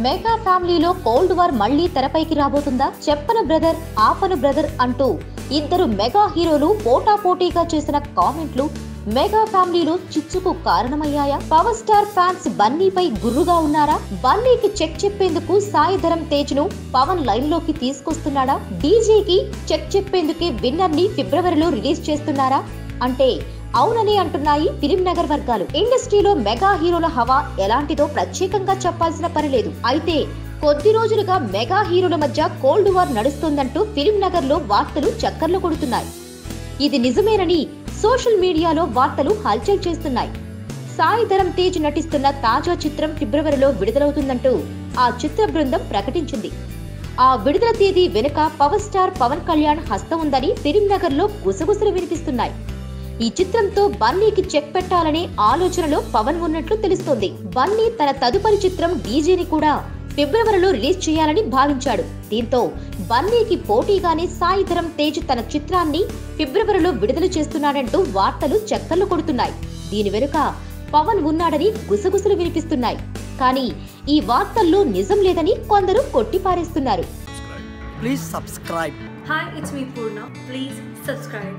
Mega ఫ్యామిలీలో cold war మళ్లీ తెరపైకి రాబోతుందా? చెప్పన బ్రదర్ ఆపన బ్రదర్ అంటూ ఇద్దరు మెగా హీరోలు పోటాపోటీగా చేసిన కామెంట్లు మెగా ఫ్యామిలీలో చిచ్చుకు కారణమయ్యాయా? పవర్ స్టార్ ఫ్యాన్స్ బన్నీపై గుర్రుగా ఉన్నారా? బన్నీకి చెక్ చెప్పేందుకు సాయి ధరమ్ తేజ్ ను పవన్ లైన్ లోకి తీసుకొస్తున్నాడా? డీజేకి చెక్ చెప్పేందుకే విన్నర్ ని ఫిబ్రవరిలో రిలీజ్ చేస్తున్నారా అంటే అవునని అంటున్నాయి ఫిలిం నగర్ వర్గాలు. ఇండస్ట్రీలో మెగా హీరోల హవా ఎలాంటిదో ప్రత్యేకంగా చెప్పాల్సిన పని లేదు. అయితే కొద్ది రోజులుగా మెగా హీరోల మధ్య కోల్డ్ వార్ నడుస్తోందంటూ ఫిలిం నగర్ లో వార్తలు చక్కర్లు కొడుతున్నాయి. ఇది నిజమేనని సోషల్ మీడియాలో వార్తలు హల్చల్ చేస్తున్నాయి. సాయి ధరమ్ తేజ్ నటిస్తున్న తాజా చిత్రం ఫిబ్రవరిలో విడుదలవుతుందంటూ ఆ చిత్ర బృందం ప్రకటించింది. ఆ విడుదల తేదీ వెనుక పవర్ స్టార్ పవన్ కళ్యాణ్ హస్తం ఉందని ఫిలిం నగర్ లో గుసగుసలు వినిపిస్తున్నాయి. ఈ చిత్రంతో బన్నీకి చెక్ పెట్టాలనే ఆలోచనలో పవన్ ఉన్నట్లు తెలుస్తోంది. బన్నీ తన తదుపరి చిత్రం డీజేని కూడా ఫిబ్రవరిలో రిలీజ్ చేయాలని భావించాడు. దీంతో బన్నీకి పోటీగానే సాయి ధరమ్ తేజ్ తన చిత్రాన్ని ఫిబ్రవరిలో విడుదల చేస్తున్నాడంటూ వార్తలు చక్కర్లు కొడుతున్నాయి. దీని వెనుక పవన్ ఉన్నాడని గుసగుసలు వినిపిస్తున్నాయి. కానీ ఈ వార్తల్లో నిజం లేదని కొందరు కొట్టిపారేస్తున్నారు. Please subscribe. Hi, it's me Purna. Please subscribe.